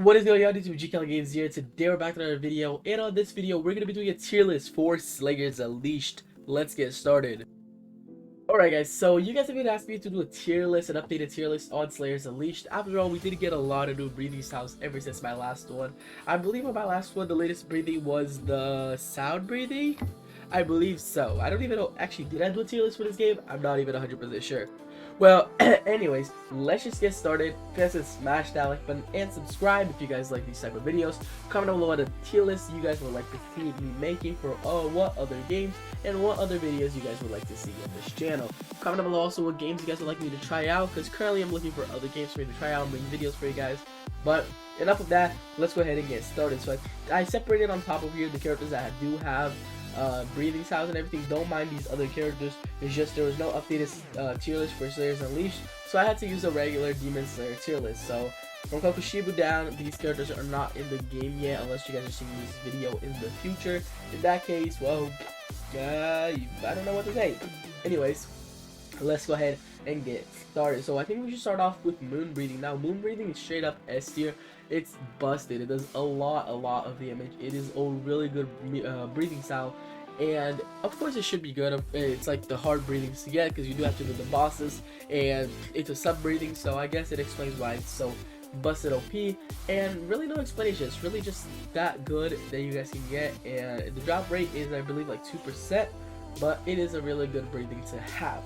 What is going on YouTube? GK Games here. Today we're back with another video, and on this video we're going to be doing a tier list for Slayers Unleashed. Let's get started. Alright guys, so you guys have been asking me to do a tier list, an updated tier list on Slayers Unleashed. After all, we did get a lot of new breathing styles ever since my last one. I believe on my last one, the latest breathing was the sound breathing? I believe so. I don't even know. Actually, did I do a tier list for this game? I'm not even 100% sure. Well, anyways, let's just get started. Press smash that like button and subscribe if you guys like these type of videos. Comment down below what a tier list you guys would like to see me making for what other games and what other videos you guys would like to see on this channel. Comment down below also what games you guys would like me to try out, because currently I'm looking for other games for me to try out and bring videos for you guys. But enough of that, let's go ahead and get started. So I separated on top of here the characters that I do have breathing styles and everything. Don't mind these other characters, it's just there was no updated tier list for Slayers Unleashed, so I had to use a regular Demon Slayer tier list. So from Kokushibu down, these characters are not in the game yet unless you guys are seeing this video in the future. In that case, well, I don't know what to say. Anyways, let's go ahead and get started. So I think we should start off with moon breathing. Now moon breathing is straight up S tier. It's busted. It does a lot of damage. It is a really good breathing style, and of course it should be good. It's like the hard breathings to get because you do have to do the bosses, and it's a sub breathing, so I guess it explains why it's so busted OP. And really no explanation, it's really just that good that you guys can get. And the drop rate is, I believe, like 2%, but it is a really good breathing to have.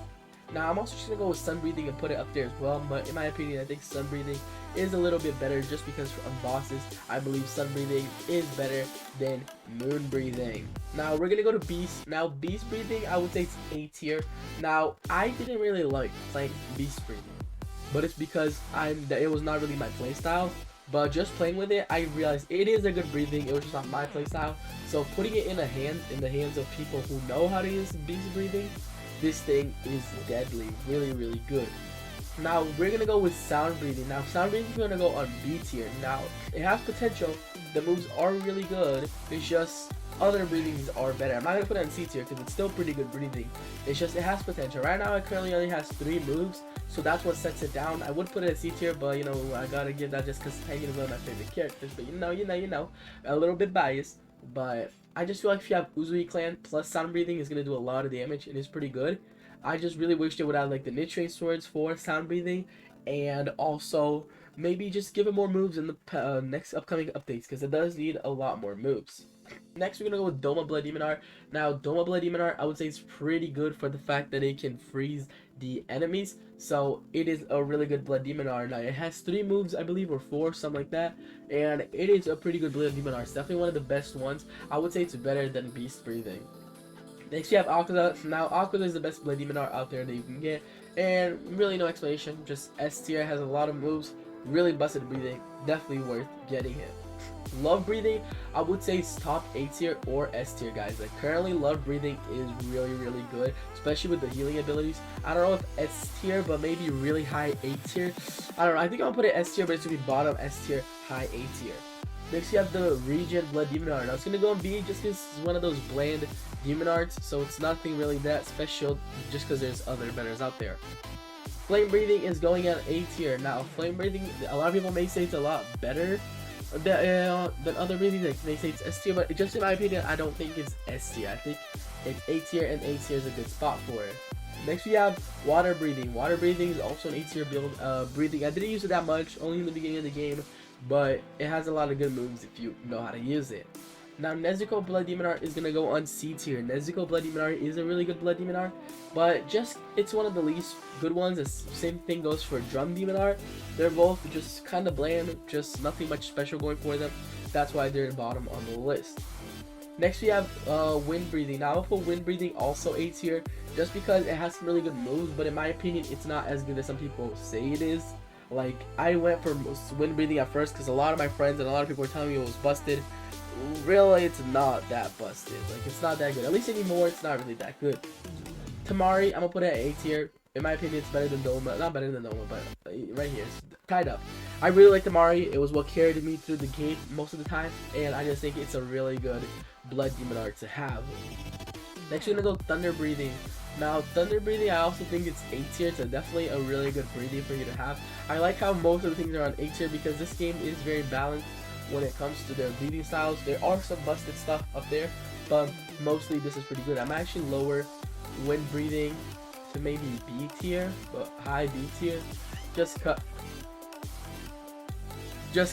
Now I'm also just gonna go with sun breathing and put it up there as well, but in my opinion I think sun breathing is a little bit better just because on bosses I believe sun breathing is better than moon breathing. Now we're gonna go to beast. Now beast breathing, I would say it's A tier. Now I didn't really like playing beast breathing, but it's because it was not really my playstyle. But just playing with it, I realized it is a good breathing. It was just not my playstyle. So putting it in the hands of people who know how to use beast breathing, this thing is deadly, really good. Now we're gonna go with sound breathing. Now sound breathing is gonna go on B tier. Now it has potential. The moves are really good. It's just other breathings are better. I'm not gonna put it on C tier because it's still pretty good breathing. It's just it has potential. Right now it currently only has 3 moves, so that's what sets it down. I would put it at C tier, but you know I gotta give that just because Penguin is one of my favorite characters. But you know, a little bit biased, but I just feel like if you have Uzui Clan plus sound breathing, is gonna do a lot of damage and it's pretty good. I just really wish they would add like the nitrate swords for sound breathing, and also maybe just give it more moves in the next upcoming updates, because it does need a lot more moves. Next we're gonna go with Doma Blood Demon Art. Now Doma Blood Demon Art, I would say it's pretty good for the fact that it can freeze the enemies, so it is a really good Blood Demon Art. Now it has 3 moves, I believe, or 4, something like that, and it is a pretty good Blood Demon Art. It's definitely one of the best ones. I would say it's better than Beast Breathing. Next we have Aquila. Now Aquila is the best Blood Demon Art out there that you can get, and really no explanation, just S tier, has a lot of moves, really busted breathing, definitely worth getting it. Love breathing, I would say it's top A tier or S tier, guys. Like currently love breathing is really good, especially with the healing abilities. I don't know if S tier, but maybe really high A tier. I don't know, I think I'll put it S tier, but it's gonna be bottom S tier, high A tier. Next you have the Regen Blood Demon Art. Now it's gonna go on B just because it's one of those bland demon arts, so it's nothing really that special just because there's other betters out there. Flame breathing is going at A tier. Now flame breathing, a lot of people may say it's a lot better than other breathing. Like they say it's S tier, but just in my opinion I don't think it's S tier. I think it's A tier, and A tier is a good spot for it. Next we have water breathing. Water breathing is also an A tier build breathing. I didn't use it that much, only in the beginning of the game, but it has a lot of good moves if you know how to use it. Now Nezuko Blood Demon Art is gonna go on C tier. Nezuko Blood Demon Art is a really good Blood Demon Art, but just it's one of the least good ones. The same thing goes for Drum Demon Art. They're both just kind of bland, just nothing much special going for them. That's why they're bottom on the list. Next we have Wind Breathing. Now I'll put Wind Breathing also A tier, just because it has some really good moves, but in my opinion it's not as good as some people say it is. Like I went for Wind Breathing at first because a lot of my friends and a lot of people were telling me it was busted. Really, it's not that busted. Like it's not that good. At least anymore, it's not really that good. Tamari, I'm gonna put it at A tier. In my opinion, it's better than Doma. Not better than Doma, but right here, it's tied up. I really like Tamari. It was what carried me through the game most of the time, and I just think it's a really good Blood Demon Art to have. Next, we're gonna go Thunder Breathing. Now, thunder breathing, I also think it's A tier. It's definitely a really good breathing for you to have. I like how most of the things are on A tier because this game is very balanced when it comes to their breathing styles. There are some busted stuff up there, but mostly this is pretty good. I'm actually lower wind breathing to maybe B tier, but high B tier, just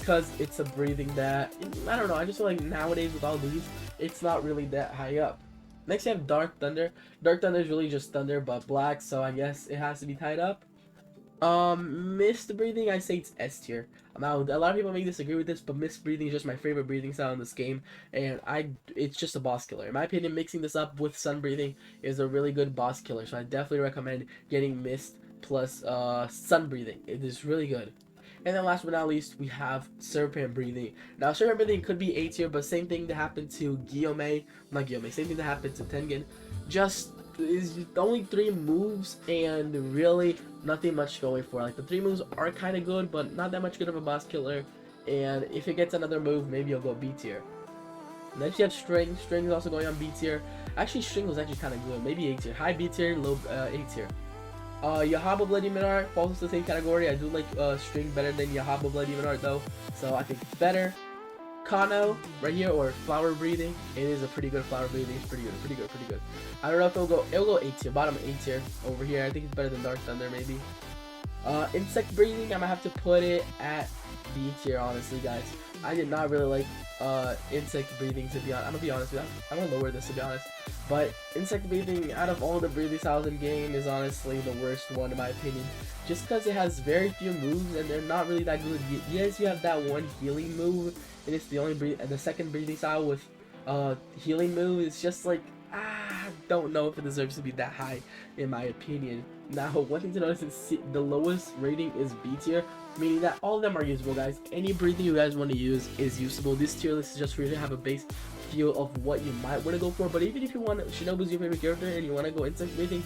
cause it's a breathing that, I don't know, I just feel like nowadays with all these, it's not really that high up. Next you have Dark Thunder. Dark Thunder is really just thunder but black, so I guess it has to be tied up. Mist breathing, I say it's S tier. Now, a lot of people may disagree with this, but mist breathing is just my favorite breathing style in this game, and it's just a boss killer. In my opinion, mixing this up with sun breathing is a really good boss killer, so I definitely recommend getting mist plus sun breathing. It is really good. And then last but not least, we have Serpent Breathing. Now, Serpent Breathing could be A tier, but same thing that happened to same thing that happened to Tengen. Just is only 3 moves and really nothing much going for. Like, the 3 moves are kind of good, but not that much good of a boss killer. And if it gets another move, maybe you'll go B tier. Next you have String. String is also going on B tier. Actually, String was actually kind of good. Maybe A tier. High B tier, low A tier. Yahaba Bloody Minart falls into the same category. I do like String better than Yahaba Bloody Minart though, so I think it's better. Kano right here, or Flower Breathing. It is a pretty good Flower Breathing. It's pretty good. I don't know if it'll go A tier, bottom A tier over here. I think it's better than Dark Thunder maybe. Insect Breathing, I'm gonna have to put it at B tier, honestly, guys. I did not really like Insect Breathing, to be honest. I'm gonna be honest with you. I'm gonna lower this, to be honest. But Insect Breathing, out of all the breathing styles in game, is honestly the worst one in my opinion. Just because it has very few moves and they're not really that good. Yes, you have that one healing move, and it's the only the second breathing style with healing move. It's just like, I don't know if it deserves to be that high in my opinion. Now, one thing to notice is the lowest rating is B tier, meaning that all of them are usable, guys. Any breathing you guys want to use is usable. This tier list is just for you to have a base feel of what you might want to go for. But even if you want Shinobu's your favorite character and you want to go insect breathing,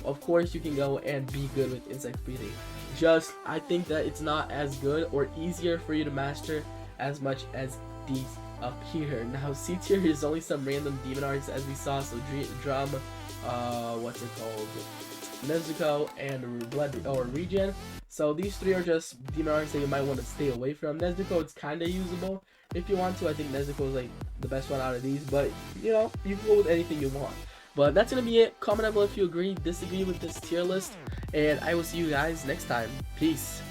of course you can go and be good with insect breathing. Just, I think that it's not as good or easier for you to master as much as these up here. Now, C tier is only some random demon arts as we saw. So Drum, what's it called, Nezuko, and Blood or Regen. So these 3 are just demon arts that you might want to stay away from. Nezuko, it's kind of usable if you want to. I think Nezuko is like the best one out of these, but you know, you can go with anything you want. But that's gonna be it. Comment down below if you agree, disagree with this tier list, and I will see you guys next time. Peace.